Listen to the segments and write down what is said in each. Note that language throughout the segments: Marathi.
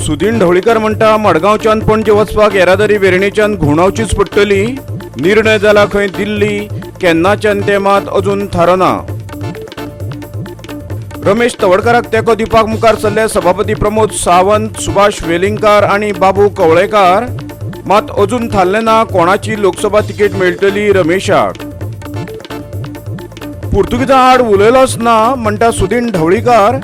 सुदीन ढवळीकर म्हणटा मडगांवच्यान पणजे वचपाक येरादारी वेर्णेच्यान घुंवडावचीच पडटली। निर्णय जाला खंय दिल्ली, केन्नाच्यान तें मात अजून थारना। रमेश तवडकाराक तेंको दिवपाक मुखार सरले सभापती प्रमोद सावंत, सुभाष वेलिंगकार आनी बाबू कवळेकार। मात अजून थारले ना कोणाची लोकसभा तिकेट मेळटली रमेशाक। पुर्तुगीजा आड उलयलोच ना म्हणटा सुदीन ढवळीकर।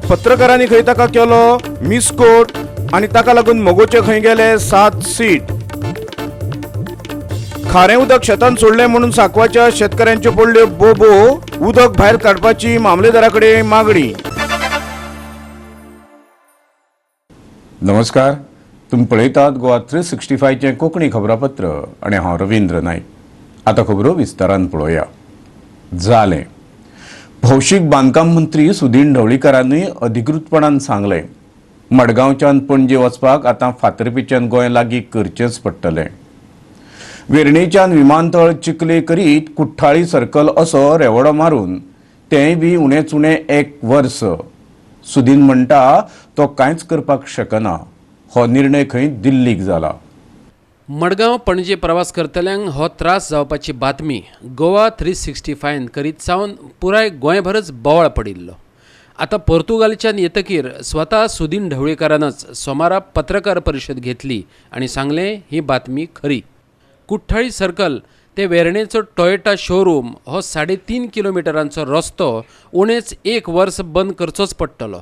पत्रकारांनी खंय ताका केलो मिसकोट आनी ताका लागून मोगोचे खंय गेले 7 सीट। खारें उदक शेतांत सोडलें म्हणून सांकवाच्या शेतकऱ्यांच्यो पडल्यो बोबो। उदक भायर काडपाची मामलेदाराकडे मागणी। नमस्कार, तुम्ही पळयतात गोवा 365 चे कोंकणी खबरापत्र आनी हांव रवींद्र नाईक। आता खबरो विस्तारान पळोवया। जालें, भौशीक बांदकाम मंत्री सुदीन ढवळीकरांनी अधिकृतपणान सांगलें मडगांवच्यान पणजे वचपाक आतां फातर्पेच्यान गोंय लागीं करचेंच पडटलें। वेर्णेच्यान विमानतळ चिखले करीत कुठ्ठाळी सर्कल असो रेवडो मारून तेंय बी उणेच उणें 1 वर्स। सुदीन म्हणटा तो कांयच करपाक शकना। हो निर्णय खंय दिल्लीक जाला। मडगांव पणजे प्रवास करतल्यांक हो त्रास जावपाची बातमी गोवा 365 करीत सावन पुराय गोंयभरच बोवाळ पडिल्लो। आता पोर्तुगालच्यान येतकीर स्वता सुदीन ढवळीकरानच सोमारा पत्रकार परिशद घेतली आनी सांगलें ही बातमी खरी। कुठ्ठाळी सर्कल ते वेर्णेचो टॉयोटा शोरूम हो 3.5 किलोमिटरांचो रस्तो उणेच 1 वर्स बंद करचोच पडटलो।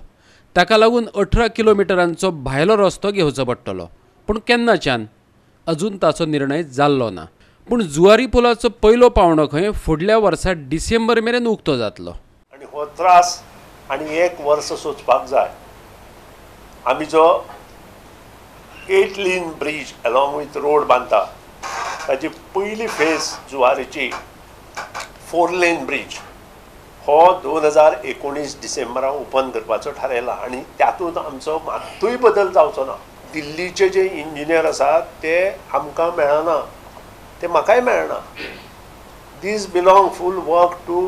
ताका लागून 18 किलोमिटरांचो भायलो रस्तो घेवचो पडटलो। पूण केन्नाच्यान अजून ताचो निर्णय जाल्लो ना। पूण जुवारी पुलाचो पयलो पावंडो खंय फुडल्या वर्सा डिसेंबर मेरेन उक्तो जातलो। आनी हो त्रास आनी 1 वर्स सोचपाक जाय। आमी जो 8 lane bridge along with road बांदता ताची पयली फेज जुवारीची 4 लेन ब्रिज हो 2019 डिसेंबरा ओपन करपाचो थारायला आनी तातूंत आमचो मात्तूय बदल जावचो ना। दिल्लीचे जे इंजिनियर आसात ते आमकां मेळना, ते म्हाकाय मेळना। This belong full work to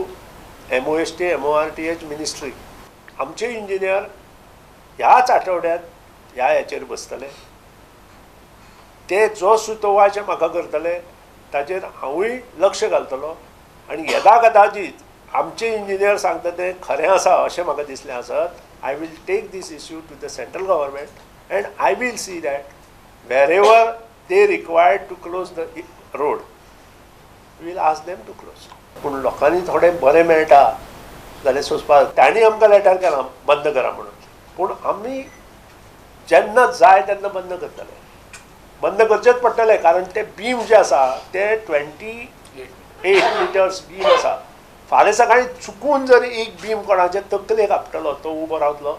MOST MORTH ministry. आमचे इंजिनियर ह्याच आठवड्यात ह्या हेचेर बसतले। ते जो सुतोवाचे म्हाका करतले ताचेर हांवूय लक्ष घालतलो आनी येदा कदाचित आमचे इंजिनियर सांगता तें खरें आसा अशें म्हाका दिसलें आसत। I will take this issue to the central government and I will see that wherever they required to close the road, we will ask them to close. पूण लोकांनी थोडे बरें मेळटा जाल्यार सोचपाक तांणी आमकां लेटर केलां बंद करा म्हणून। पूण आमी जेन्ना जाय तेन्ना बंद करतले। बंद करचेच पडटले कारण ते बीम जे आसा ते 28 मिटर्स बीम आसा। फाल्यां सकाळीं चुकून जर एक बीम कोणाचे तकलेक आपटलो तो उबो रावतलो,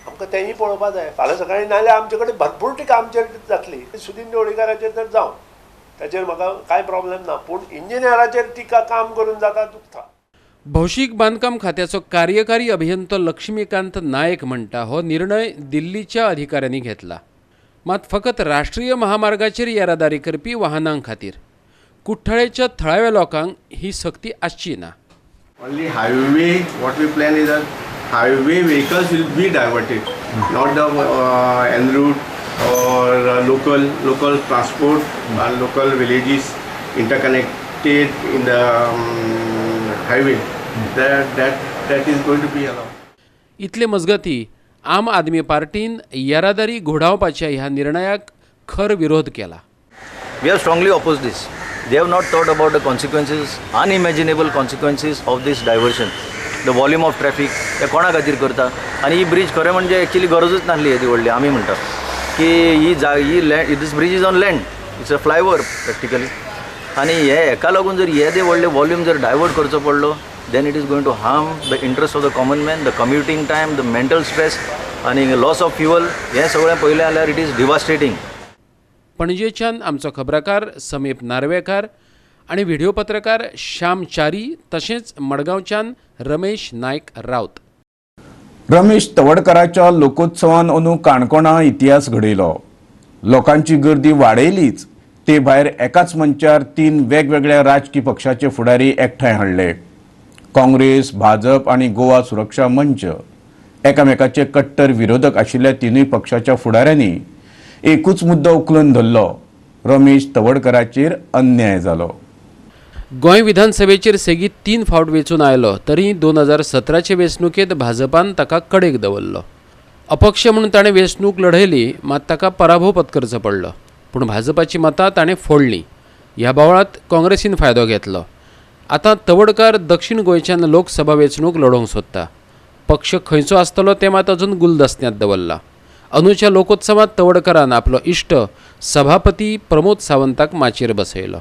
आमकां तेंय पळोवपाक जाय। फाल्यां सकाळीं नाल्यार आमचे कडेन भरपूर टिका आमचेर जातली। सुदीन ढवळीकराचेर तर जावं, ताचेर म्हाका कांय प्रॉब्लेम ना, पूण इंजिनियराचेर टिका काम करून जाता दुखता। भौशीक बांदकाम खात्याचो कार्यकारी अभियंतो लक्ष्मीकांत नायक म्हणटा हो निर्णय दिल्लीच्या अधिकाऱ्यांनी घेतला। मात फकत राष्ट्रीय महामार्गाचेर येरादारी करपी वाहनां खातीर। कुठ्ठाळेच्या थळाव्या लोकांक ही सक्ती आसची ना। Only highway, what we plan is that highway vehicles will be diverted, not the en route or local transport, local villages interconnected in the highway. That is going to be allowed. इतले मजगती आम आदमी पार्टीन येरादारी घोडावपाच्या ह्या निर्णयाक खर विरोध केला। We have strongly opposed this. They have not thought about the consequences, unimaginable consequences of this diversion. The volume of traffic, हे कोणा खातीर करता आनी ही ब्रिज खरें म्हणजे एक्चुअली गरजूच नासली येदी व्हडली। आमी म्हणटा की ही land, this bridge is on land, it's a flyover practically. आनी हेका लागून जर येदे व्हडले वॉल्यूम जर डायवर्ट करचो पडलो then it is going to harm the interest of the common man, the commuting time, the mental stress आणि loss of fuel. हे सगळें पयलें जाल्यार it is devastating. पणजेच्यान आमचो खबराकार समीप नार्वेकार आणि व्हिडिओ पत्रकार श्याम चारी तशेंच मडगांवच्यान रमेश नायक रावत। रमेश तवडकराच्या लोकोत्सवान अंदू काणकोणा इतिहास घडयलो। लोकांची गर्दी वाडयलीच, ते भायर एकाच मंचार 3 वेगवेगळ्या राजकीय पक्षाचे फुडारी एकठांय हाडले। काँग्रेस, भाजप आणि गोवा सुरक्षा मंच एकामेकाचे कट्टर विरोधक आशिल्ल्या तिनूय पक्षाच्या फुडाऱ्यांनी एकूच मुद्दो उखलून धरलो, रमेश तवडकराचेर अन्याय जालो. गोंय विधानसभेचेर सेगीत 3 फावट वेंचून आयलो तरी 2017चे वेंचणुकेंत भाजपान ताका कडेक दवरलो. अपक्ष म्हणून ताणें वेंचणूक लढयली, मात ताका पराभव पत्करचो पडलो. पूण भाजपाची मतां ताणें फोडलीं. ह्या बोवळांत काँग्रेसीन फायदो घेतलो. आतां तवडकार दक्षिण गोंयच्यान लोकसभा वेंचणूक लडोवंक सोदता. पक्ष खंयचो आसतलो तें मात अजून गुलदस्त्यांत दवरला. अंदूच्या लोकोत्सवांत तवडकरान आपलो इश्ट सभापती प्रमोद सावंताक माचयेर बसयलो.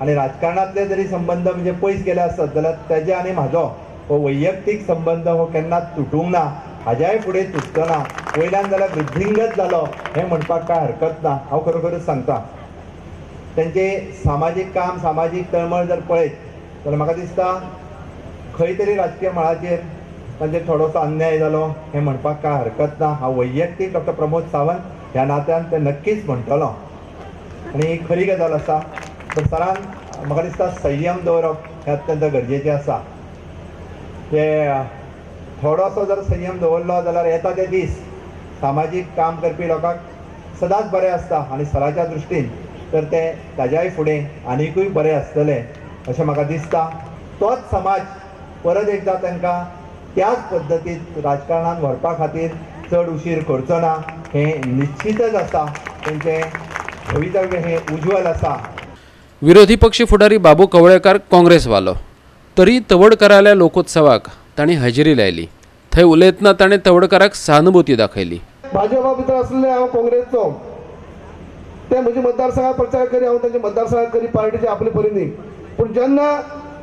आणि राजकारणातले जरी संबंध म्हणजे पयस गेले आसत जाल्यार तेजे आनी म्हाजो हो वैयक्तीक संबंध हो केन्नाच तुटूंक ना, हाज्याय फुडें तुटचो ना. वयल्यान जाल्यार वृद्धींगत जालो हें म्हणपाक काय हरकत ना. हांव खरोखरच सांगता, तेंचे सामाजीक काम, सामाजीक तळमळ जर पळयत जाल्यार म्हाका दिसता खंय तरी राजकीय मळाचेर तांचेर थोडोसो अन्याय जालो हें म्हणपाक काय हरकत ना. हांव वैयक्तीक डॉक्टर प्रमोद सावंत ह्या नात्यान तें नक्कीच म्हणटलो आनी ही खरी गजाल आसा. पण सरान म्हाका दिसता संयम दवरप हें अत्यंत गरजेचें आसा. ते थोडोसो जर संयम दवरलो जाल्यार येता ते दीस सामाजीक काम करपी लोकांक सदांच बरें आसता आनी सराच्या दृश्टीन तर ते ताज्याय फुडें आनिकूय बरें आसतलें अशें म्हाका दिसता. तोच समाज परत एकदां तांकां त्याच पद्दतीन राजकारणांत व्हरपा खातीर चड उशीर करचो ना हें निश्चितच आसा. तेंचें भवितव्य हें उज्वल आसा. विरोधी पक्ष फुडारी बाबू कवळेकार काँग्रेस वालो, तरी तवडकराल्या लोकोत्सवाक तांणी हजेरी लायली. थंय उलयतना ताणें तवडकराक सहानुभूती दाखयली. भाजपा भितर आसलेले हांव काँग्रेसचो, ते म्हज्या मतदारसंघात प्रचार करी, हांव तांच्या मतदारसंघात करी पार्टीचे आपले परीनी. पूण जेन्ना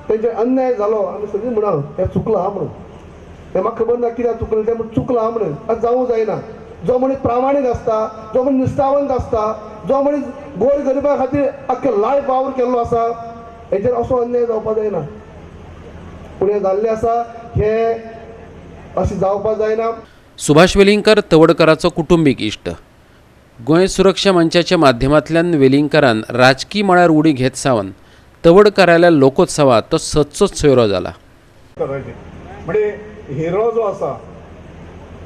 तेंचे अन्याय जालो आमी सगळीं म्हणाल हें चुकलां आहा म्हणून. तें म्हाका खबर ना कित्याक चुकलें तें, पूण चुकलां आहा म्हणून. आतां जावूं जायना. जो मनीस प्रामाणीक आसता, जो मनीस निश्ठावंत आसता, जो मनीस गोर गरिबा खातीर आख्खें लायफ वावर केल्लो आसा, हेचेर असो अन्याय जावपाक जायना. पूण हें जाल्लें आसा, हें अशें जावपाक जायना. सुभाष वेलिंगकर तवडकराचो कुटुंबीक इश्ट. गोंय सुरक्षा मंचाच्या माध्यमांतल्यान वेलिंगकरान राजकीय मळार उडी घेत सावन तवडकराल्या लोकोत्सवात तो सदचोच सोयरो जाला. म्हणजे हिरो जो आसा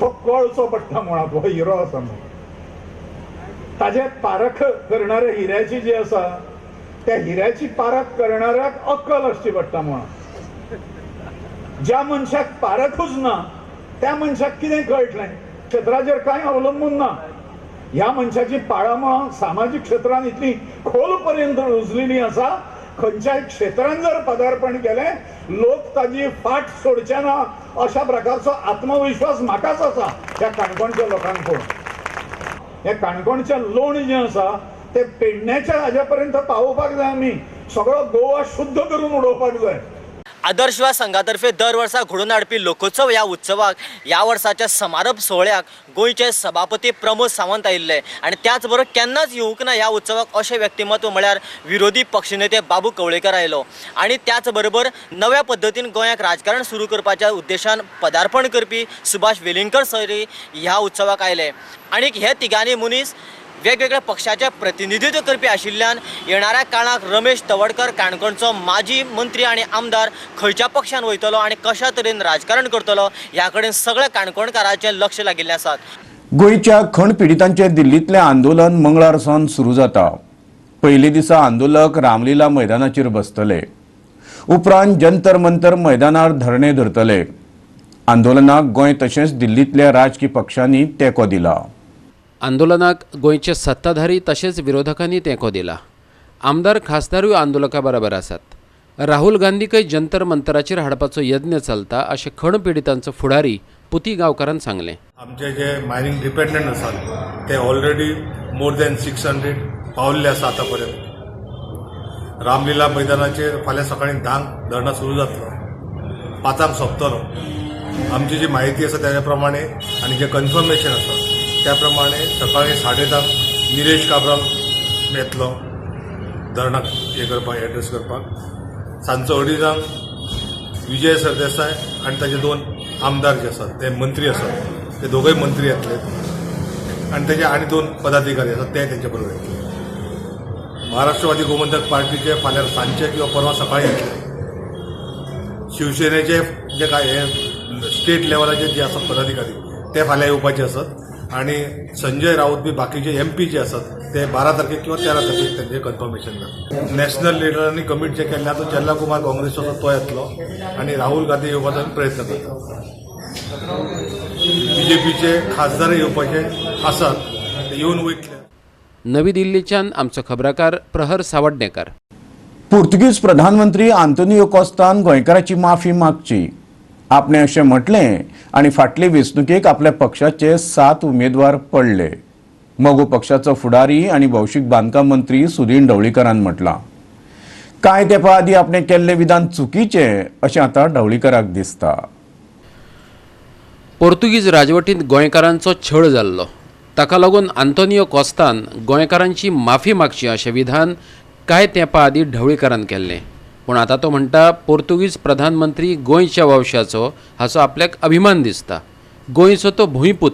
तो कळचो पडटा मुळात हो हिरो आसा म्हणून. ताजे पारख करणारे हिऱ्याची जी आसा त्या हिऱ्याची पारख करणाऱ्याक अक्कल आसची पडटा मुळात. ज्या मनशाक पारखूच ना त्या मनशाक कितें कळटलें? क्षेत्राचेर कांय अवलंबून ना. ह्या मनशाची पाळामळां सामाजीक क्षेत्रांत इतली खोल पर्यंत रुजलेली आसा, खंयच्याय क्षेत्रांत जर पदार्पण केलें लोक ताजी फाट सोडचे ना अशा प्रकारचो आत्मविश्वास म्हाकाच आसा ह्या काणकोणच्या लोकांक पळोवन. हें काणकोणचें लोण जें आसा तें पेडण्याच्या हाज्या पर्यंत पावोवपाक जाय. आमी सगळो गोवा शुद्ध करून उडोवपाक जाय. आदर्श युवा संघातर्फे दर वर्सा घडोवन हाडपी लोकोत्सव ह्या उत्सवाक ह्या वर्साच्या समारोप सोहळ्याक गोंयचे सभापती प्रमोद सावंत आयिल्ले आनी त्याच बरोबर केन्नाच येवंक ना ह्या उत्सवाक अशें व्यक्तिमत्व म्हळ्यार विरोधी पक्षनेते बाबू कवळेकर आयलो. आनी त्याच बरोबर नव्या पद्दतीन गोंयाक राजकारण सुरू करपाच्या उद्देशान पदार्पण करपी सुभाष वेलिंगकर सरी ह्या उत्सवाक आयले. आनी हे तिगांनी मनीस वेगवेगळ्या पक्षाचे प्रतिनिधित्व करपी आशिल्ल्यान येणाऱ्या काळाक रमेश तवडकर काणकोणचो माजी मंत्री आनी आमदार खंयच्या पक्षान वयतलो आनी कशा तरेन राजकारण करतलो ह्या कडेन सगळ्या काणकोणकारांचें लक्ष लागिल्लें आसात. गोंयच्या खण पिडितांचे दिल्लीतलें आंदोलन मंगळार सावन सुरू जाता. पयली दिसा आंदोलक रामलीला मैदानाचेर बसतले. उपरांत जंतर मंतर मैदानार धरणे धरतले. आंदोलनाक गोंय तशेंच दिल्लीतल्या राजकीय पक्षांनी तेंको दिला. आंदोलनाक गोंयचे सत्ताधारी तशेंच विरोधकांनी तेंको दिला. आमदार खासदारूय आंदोलका बरोबर आसात. राहुल गांधीकय जंतर मंतराचेर हाडपाचो यत्न चलता अशें खण पिडितांचो फुडारी पुती गांवकारान सांगलें. आमचे जे मायनिंग डिपेंडंट आसात ते ऑलरेडी मोर दॅन 600 पावल्ले आसा आतां पर्यंत. रामलीला मैदानाचेर फाल्यां सकाळीं 10 धरणां सुरू जातलो, 5 सोंपतलो. आमची जी माहिती आसा त्या प्रमाणे आनी जे कन्फर्मेशन आसा त्या प्रमाणे सकाळीं 10:30 निलेश काब्राल येतलो धरणाक हे करपाक एड्रेस करपाक. सांजचो 2:30 विजय सरदेसाय आनी ताचे 2 आमदार जे आसात ते मंत्री आसात ते दोगूय मंत्री येतले आनी तेजे आनी 2 पदाधिकारी आसात ते तेंचे बरोबर येतले. महाराष्ट्रवादी गोमंतक पार्टीचे फाल्यां सांजचे किंवा परवा सकाळीं येतले. शिवसेनेचे जे काय हे स्टेट लेवलाचे जे आसात पदाधिकारी ते फाल्यां येवपाचे आसात आनी संजय राऊत बी बाकीचे MP जे आसात ते 12 तारखेक किंवा 13 तारखेक त्यांचे कन्फर्मेशन जाता. नॅशनल लिडरांनी कमीट जे केल्ले आतां चेल्ला कुमार काँग्रेसचो आसा तो येतलो आनी राहुल गांधी येवपाचो आमी प्रयत्न करता. BJPचे खासदार येवपाचे आसात ते येवन वयतले. नवी दिल्लीच्यान आमचो खबराकार प्रहर सावड्डेकर. पुर्तुगीज प्रधानमंत्री आंतोनियो कॉस्तान गोंयकारांची माफी मागची आपणे अशें म्हटलें आनी फाटले वेंचणुकेक आपल्या पक्षाचे 7 उमेदवार पडले. मोगो पक्षाचो फुडारी आनी भौशीक बांदकाम मंत्री सुदीन ढवळीकरान म्हटलां. कांय तेंपा आदीं आपणे केल्लें विधान चुकीचें अशें आतां ढवळीकराक दिसता. पोर्तुगीज राजवटींत गोंयकारांचो छळ जाल्लो ताका लागून आंतोनियो कॉस्तान गोंयकारांची माफी मागची अशें विधान कांय तेंपा आदीं ढवळीकरान केल्लें. पूण आतां तो म्हणटा पोर्तुगीज प्रधानमंत्री गोंयच्या वंशाचो हाचो आपल्याक अभिमान दिसता. गोंयचो तो भुंयपूत.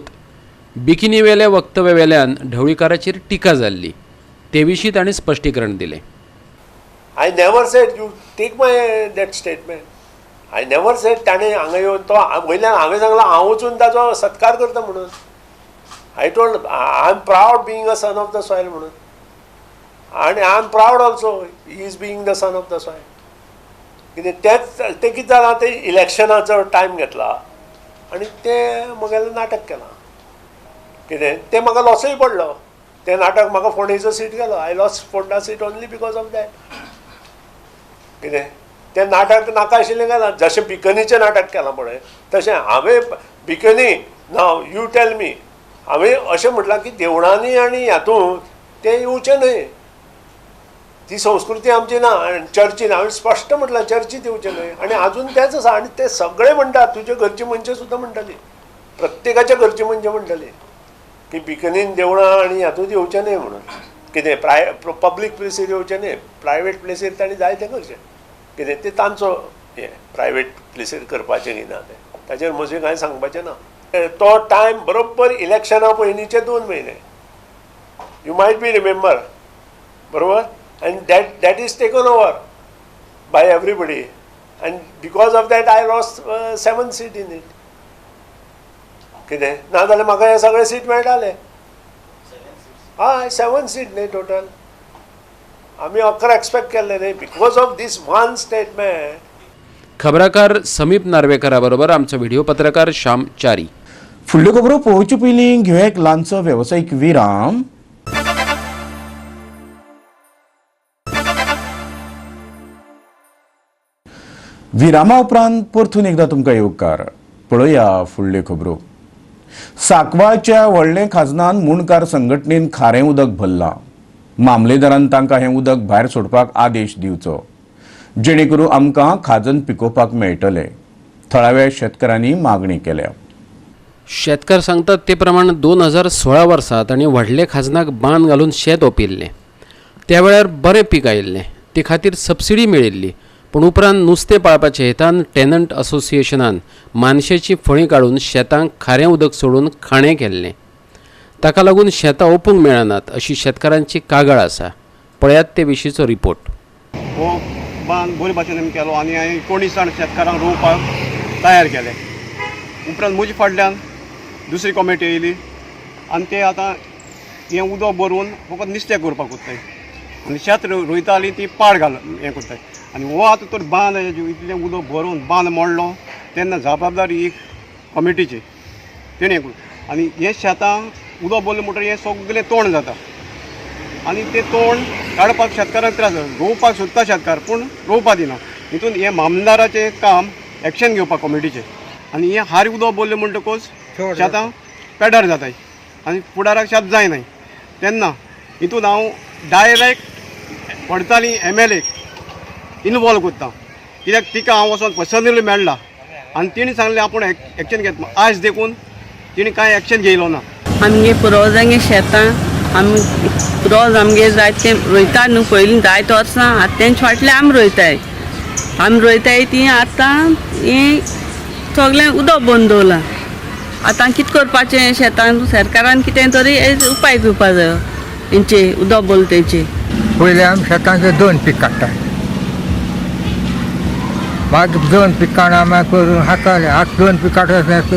बिकिनीवेले वक्तव्य वेल्यान ढवळीकाराचेर टिका जाल्ली. ते विशीं ताणें स्पश्टीकरण दिलें. I never said you take my that statement. I never said ताणें हांगा येवन तो वयल्यान हांवें सांगलां हांव वचून ताचो सत्कार करता म्हणून. I told I am proud being a son of the soil म्हणून. And I am proud also he is being the son of the soil. कितें ते कितें जालां ते इलेक्शनाचो टायम घेतला आनी ते म्हगेलें नाटक केलां. कितें तें म्हाका लॉसय पडलो. तें नाटक म्हाका फोंडेचो सीट गेलो. I lost Phonda seat only because of that. कितें तें नाटक नाका आशिल्लें गेलां. जशें बिकनीचें नाटक केलां पळय तशें हांवें bikini now you tell me हांवें अशें म्हटलां की देवळांनी आनी हातूंत तें येवचें न्हय. ती संस्कृती आमची ना. आनी चर्चीन हांवें स्पश्ट म्हटलां चर्चीत येवचें न्हय. आनी आजून तेंच आसा. आनी ते सगळे म्हणटात तुजे घरची मनशां सुद्दां म्हणटलीं प्रत्येकाच्या घरची मनशां म्हणटलीं की बिकनीन देवळां आनी हातूंत येवचें न्हय म्हणून. कितें पब्लीक प्लेसीर येवचें न्हय. प्रायवेट प्लेसीर तांणी जाय तें करचें. कितें तें तांचो हें प्रायवेट प्लेसीर करपाचें न्ही ना तें ताचेर म्हजें कांय सांगपाचें ना. तो टायम बरोबर इलेक्शना पयलींचे 2 म्हयने यू मायट बी रिमेंबर बरोबर. and that is taken over by everybody and because of that I lost 7 seat in it. कितें ना जाल्यार म्हाका हे सगळे सीट मेळटाले. हय 7 सीट न्ही टोटल. आमी 11 एक्सपेक्ट केल्ले न्ही because of this one statement. खबराकार समीप नार्वेकरा बरोबर आमचो व्हिडिओ पत्रकार श्याम च्यारी. फुडल्यो खबरो पळोवचे पयलीं घेवया एक ल्हानसो वेवसायीक विराम. विरामा उपरांत परतून एकदां तुमकां येवकार. पळोवया फुडल्यो खबरो. सांकवाळच्या व्हडले खाजनान मुणकार संघटनेन खारें उदक भरलां. मामलेदारान तांकां हें उदक भायर सोडपाक आदेश दिवचो जेणे करून आमकां खाजन पिकोवपाक मेळटलें. थळाव्या शेतकारांनी मागणी केल्या. शेतकार सांगतात ते प्रमाण 2016 वर्सा तांणी व्हडले खाजनाक बांद घालून शेत ओपिल्लें. त्या वेळार बरें पीक आयिल्लें. ते खातीर सबसिडी मेळिल्ली. पूण उपरांत नुस्तें पाळपाचे हेतान टेनंट असोसिएशनान मानशेची फळी काडून शेतांक खारें उदक सोडून खाणें केल्लें. ताका लागून शेतां ओपूंक मेळनात अशी शेतकारांची कागाळ आसा. पळयात ते विशींचो रिपोर्ट. हो बांद बरे भाशेन आमी केलो आनी हांवें 19 जाण शेतकारांक रोवपाक तयार केले. उपरांत म्हजे फाटल्यान दुसरी कमिटी येयली आनी ते आतां हें उदक भरून फकत नुस्तें करपाक कोत्ताय आनी शेत रोयताली ती पाड घाल हें करताय. आनी हो आतां तर बांद इतलें उदक भरून बांद मोडलो तेन्ना जबाबदारी ही कमिटीची तेणें करून. आनी हें शेतांक उदक भरलें म्हणटकीर हें सगळें तोंड जाता आनी तें तोंड काडपाक शेतकारांक त्रास जाता. रोवपाक सोदता शेतकार पूण रोवपाक दिना. हितून हें मामलेदाराचें काम एक्शन घेवपाक कमिटीचें. आनी हें हारी उदक भरलें म्हणटकूच शेतां पेड्यार जाताय आनी फुडाराक शेत जायनाय. तेन्ना हितून हांव डायरेक्ट पडताली MLAक इनवॉल्व करता कित्याक तिका हांव वचोन पर्सनली मेळ्ळा आनी तिणें सांगलें आपूण एक्शन घेता. आज देखून तिणें कांय एक्शन घेयलो ना. आमगे पुरोजांगे शेतां आमी रोज आमगे जायते रोयता न्हू. पयलीं जायत वर्सां आतां तेंचे फाटलें आमी रोयताय. आमी रोयताय ती आतां हें सगळें उदक बंद दवरलां. आतां कितें करपाचें शेतान सरकारान कितें तरी उपाय घेवपा जायो हेंचे उदक बंद तेंचे. पयलीं आमी शेतांचे 2 पीक काडटाय. भात 2 पिकां आमी करून हाताले हात 2 पिकां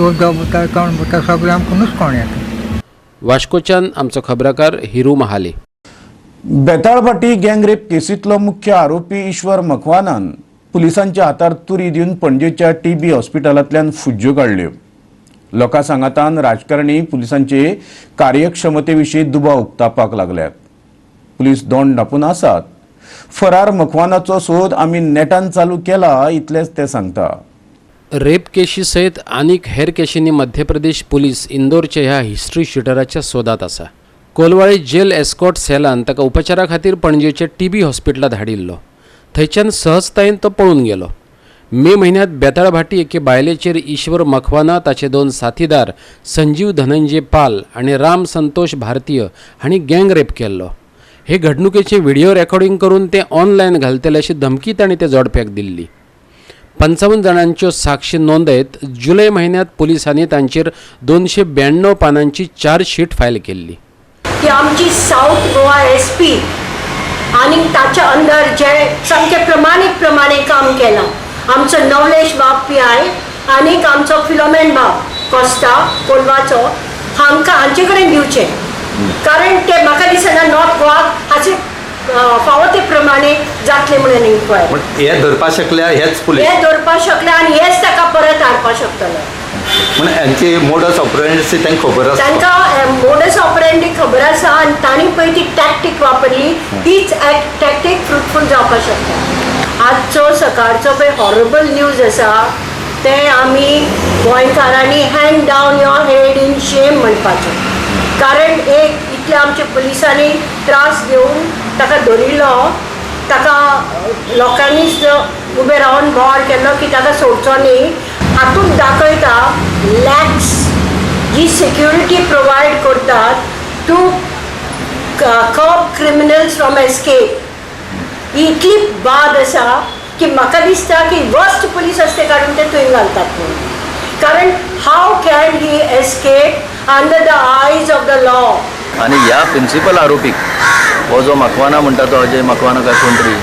उदक कोण सगळें आमकां नुस्कान येता. वास्कोच्यान आमचो खबराकार हिरू महाले. बेताळबाटी गँगरेप केसींतलो मुख्य आरोपी ईश्वर मकवानान पुलिसांच्या हातार तुरी दिवन पणजेच्या TB हॉस्पिटलांतल्यान फुज्ज्यो काडल्यो. लोकां सांगातान राजकारणी पुलिसांचे कार्यक्षमतेविशीं दुबाव उक्तावपाक लागल्यात. पुलीस दोंड धांपून आसात. फरार मकवानाचो सोद आमी नेटान चालू केला इतलेंच ते सांगता. रेप केशी सयत आनीक हेर केशींनी मध्य प्रदेश पुलीस इंदोरच्या ह्या हिस्ट्री शूटराच्या सोदात आसा. कोलवाळी जेल एस्कॉर्ट सेलान ताका उपचारा खातीर पणजेच्या TB हॉस्पिटलांत हाडिल्लो. थंयच्यान सहजतायेन तो पळून गेलो. मे म्हयन्यांत बेताळभाटी एके बायलेचेर ईश्वर मकवाना ताचे 2 साथीदार संजीव धनंजय पाल आनी राम संतोष भारतीय हांणी गँग रेप केल्लो. हे घडणुकेचे व्हिडिओ रेकॉर्डिंग करून ते ऑनलायन घालतले अशी धमकी तांणी ते जोडप्याक दिल्ली. 55 जाणांच्यो साक्षी नोंदयत जुलय म्हयन्यांत पुलिसांनी तांचेर 292 पानांची चार्जशीट फायल केल्ली. की आमची साऊथ गोवा SP आणि ताच्या अंदर जे सामके प्रमाणे काम केलां. आमचो नवलेश बाब PI आणि आमचो फिलोमेन बाब कोस्टा कोलवाचो हांचे कडेन दिवचे, कारण ते म्हाका दिसना नॉर्थ गोवाक हाचे फावो ते प्रमाणे जातले म्हणून इन्क्वायरी. हे धरपा शकल्या हेच पुलीस हे धरपा शकले आणि हेच ताका परत हाडपा शकतले. म्हणजे यांची मोडस ऑपरेंडी तांकां खबर आसा. तांकां मोडस ऑपरेंडी खबर आसा आणि तांणी पळय ती टॅक्टीक वापरली. तीच टॅक्टीक फ्रुटफूल जावपाक शकता. आजचो सकाळचो पळय हॉरेबल न्यूज आसा ते आमी गोंयकारांनी hand down your head in शेम म्हणपाचें. कारण एक इतले आमच्या पुलिसांनी त्रास दिवन ताका धरिल्लो, ताका लोकांनीच उबे रावन बोवाळ केल्लो की ताका सोडचो न्ही. हातूंत दाखयता लॅक्स जी सिक्युरिटी प्रोवायड करतात to curb criminals from escape. ही इतली बाद आसा की म्हाका दिसता की वर्स्ट पुलीस आसते काडून ते थंय घालतात म्हणून. कारण how can he escape under the eyes of the law. आणि ह्या प्रिन्सिपल आरोपीक हो जो मकवाना म्हणटा तो अजय मकवाना काय कोण तरी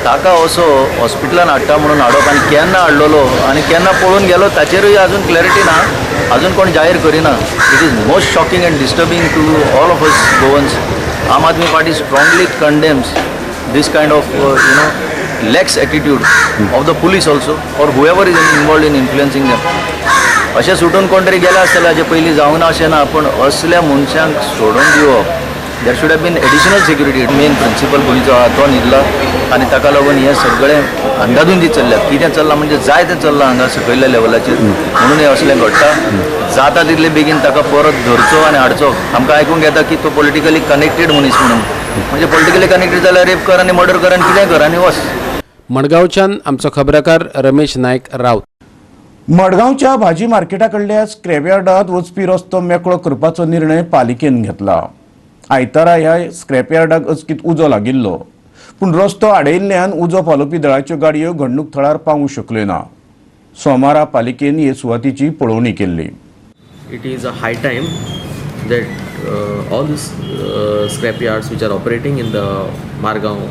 ताका असो हॉस्पिटलान हाडटा म्हणून हाडप आनी केन्ना हाडलेलो आनी केन्ना पळून गेलो ताचेरूय अजून क्लॅरिटी ना, अजून कोण जाहीर करिना. It is most shocking and disturbing to all of us Goans. Aam Aadmi Party strongly condemns this kind of lax attitude of the police also or whoever is involved in influencing them. अशें सुटून कोण तरी गेला आसतलें हाजे पयलीं जावंक ना अशें ना, पूण असल्या मनशांक सोडून दिवप there should have been additional security. Main principal पुलीसो आहा तो न्हिदला आनी ताका लागून हें सगळें अंदाजून दी चल्ल्यात. कितें चल्लां म्हणजे जाय तें चल्लां हांगा सकयल्ल्या लेवलाचेर, म्हणून हें असलें घडटा. जाता तितले बेगीन ताका परत धरचो आनी हाडचो. आमकां आयकूंक येता की तो पॉलिटिकली कनेक्टेड मनीस म्हणून. म्हणजे पॉलिटिकली कनेक्टेड जाल्यार रेप कर आनी मर्डर कर आनी कितें कर आनी वच. मडगांवच्यान आमचो खबराकार रमेश नायक रावत. मडगांवच्या भाजी मार्केटा कडल्या स्क्रॅप यार्डात वचपी रस्तो मेकळो करपाचो निर्णय पालिकेन घेतला. आयतारा ह्या स्क्रॅप यार्डाक अचकीत उजो लागिल्लो, पूण रस्तो आडयिल्ल्यान उजो पालोवपी दळाच्यो गाडयो घडणूक थळार पावूंक शकल्यो ना. सोमारा पालिकेन हे सुवातीची पळोवणी केल्ली. It is a high time that all these scrap yards which are operating in the Margaon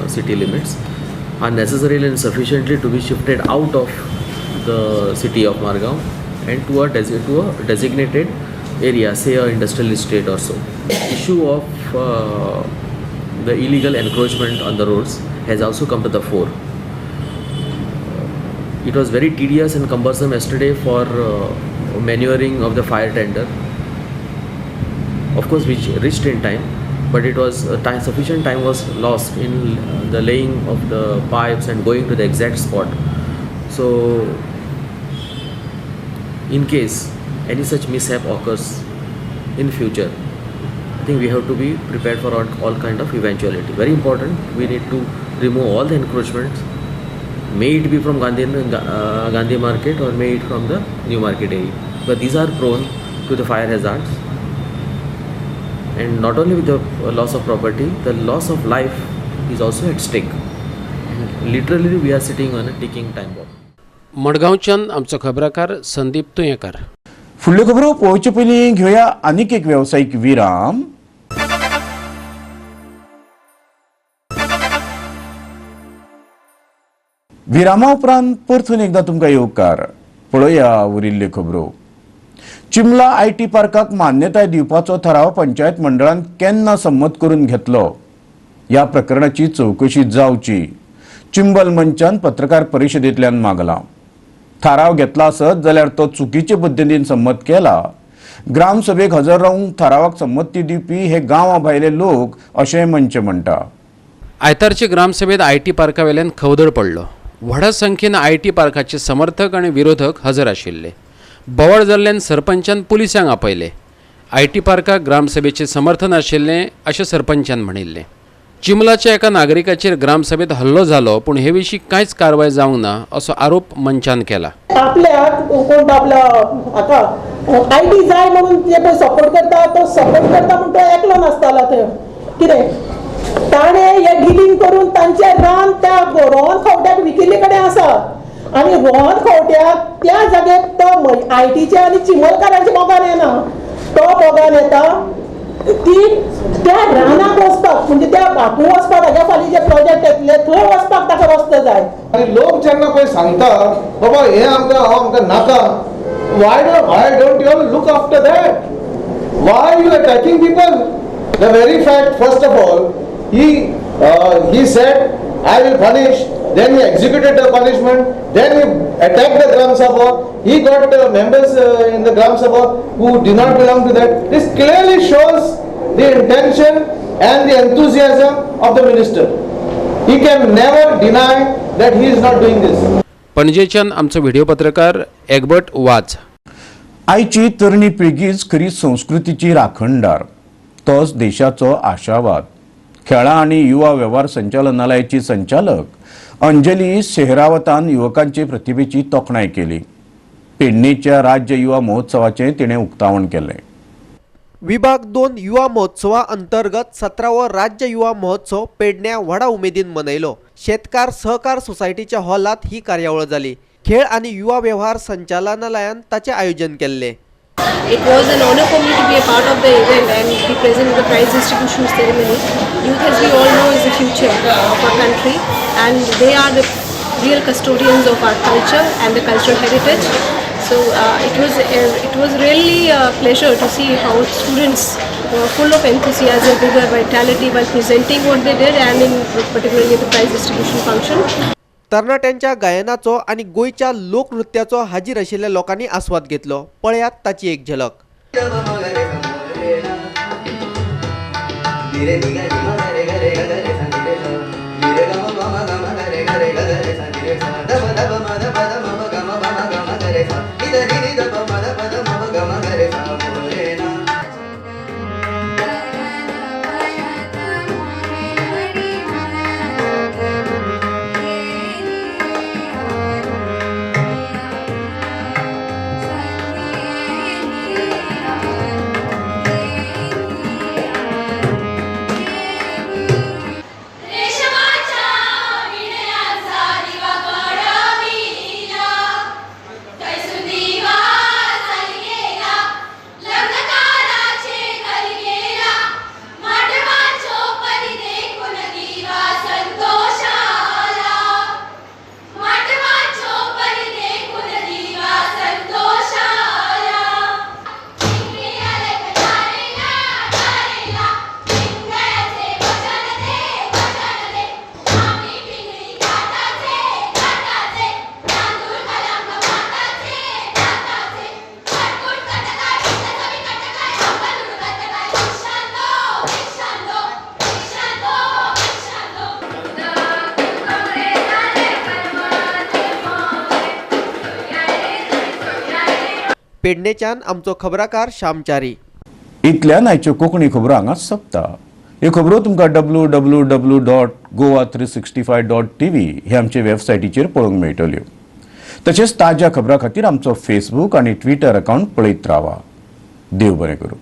city limits are necessarily and sufficiently to be shifted out of the city of Margaon and to a designated area, say a industrial estate or so. The issue of the illegal encroachment on the roads has also come to the fore. It was very tedious and cumbersome yesterday for manuring of the fire tender, of course, which reached in time, but it was sufficient time was lost in the laying of the pipes and going to the exact spot. So in case any such mishap occurs in future, I think we have to be prepared for all kind of eventuality. Very important, we need to remove all the encroachments, may it be from Gandhi market or may it from the new market area, but these are prone to the fire hazards, and not only with the loss of property, the loss of life is also at stake, and literally we are sitting on a ticking time bomb. मडगांवच्यान आमचो खबराकार संदीप तुयेकर. फुडल्यो खबरो पळोवचे पयलीं घेवया आनीक एक वेवसायीक विराम. विरामा उपरांत परतून एकदा तुमकां येवकार. पळोवया उरिल्ल्यो खबरो. चिमला IT पार्काक मान्यताय दिवपाचो थाराव पंचायत मंडळान केन्ना संमत करून घेतलो ह्या प्रकरणाची चवकशी जावची चिंबल मंचान पत्रकार परिशदेंतल्यान मागला. थाराव घेतला आसत जाल्यार तो चुकीचे पद्दतीन संमत केला. ग्रामसभेक हजर रावंक थारावाक संमती दिवपी हे गांवा भायले लोक अशें मंच म्हणटा. आयतारचे ग्रामसभेत IT पार्कावेल्यान खवदळ पडलो. व्हड संख्येन IT पार्काचे समर्थक आणि विरोधक हजर आशिल्ले. बोवाळ जाल्ल्यान सरपंचान पुलिसांक आपयले. IT पार्काक ग्रामसभेचे समर्थन आशिल्लें अशें सरपंचान म्हणिल्लें. चिमलाच्या एका नागरिकाचेर ग्रामसभेत हल्लो जालो पूण हे विशीं कांयच कारवाय जावंक ना असो आरोप मंचान केला. आपल्याक कोण आपल्या हाका IT जाय म्हणून जे पळय सपोर्ट करता तो सपोर्ट करता म्हणून तो एकलो नासतालो थंय. कितें ताणे हे डिलिंग करून तांचे रान त्या रोहन खवट्याक विकिल्ले कडेन आसा आनी रोहन खवट्याक त्या जागेक तो ITचे आनी चिमलकारांचे मोगान येना. तो मोगान येता ती त्या रानाक वचपाक म्हणजे त्या बापूं वचपाक हाज्या फालीं जे प्रोजेक्ट येतले थंय वचपाक ताका रस्तो जाय. आनी लोक जेन्ना पळय सांगता बाबा हे आमकां नाका, why don't you all look after that? Why are you attacking people? The very fact, first of all, he said I will punish, then he executed the punishment, then he attacked the Gram Sabha. He got members in the Gram Sabha who do not belong to that. This clearly shows the intention and the enthusiasm of the minister. He can never deny that he is not doing this. पणजेच्यान आमचो व्हिडिओ पत्रकार एग्बर्ट वाज. आयची तरणी पिळगीच खरी संस्कृतीची राखणदार. तोच देशाचो आशावाद. खेळां आनी युवा वेव्हार संचालनालयाची संचालक अंजली शेहरावतान युवकांचे प्रतिभेची तोखणाय केली. पेडणेच्या राज्य युवा महोत्सवाचे तिणें उक्तावण केलें. विभाग 2 युवा महोत्सवा अंतर्गत 17वो राज्य युवा महोत्सव पेडण्या व्हडा उमेदीन मनयलो. शेतकार सहकार सोसायटीच्या हॉलात ही कार्यावळ जाली. खेळ आणि युवा व्यवहार संचालनालयान ताचे आयोजन केल्ले. It was an honor for me to be a part of the event and be present at the prize distribution ceremony. Youth, as we all know, is the future of our country and they are the real custodians of our culture and the cultural heritage. So it was really a pleasure to see how students were full of enthusiasm, vigor, vitality while presenting what they did and in particularly at the prize distribution function. तरणाट्यांच्या गायनाचो आणि गोयच्या लोकनृत्याचो हाजीर आशिल्ल्या लोकांनी आस्वाद घेतलो. पळयात ताची एक झलक. पेडणेच्यान आमचो खबराकार श्यामचारी. इतल्यान आयच्यो कोंकणी खबरो हांगाच सोंपता. ह्यो खबरो तुमकां www.goa365.tv हे आमचे वेबसायटीचेर पळोवंक मेळटल्यो. तशेंच ताज्या खबरां खातीर आमचो फेसबूक आनी ट्विटर अकावंट पळयत रावा. देव बरें करूं.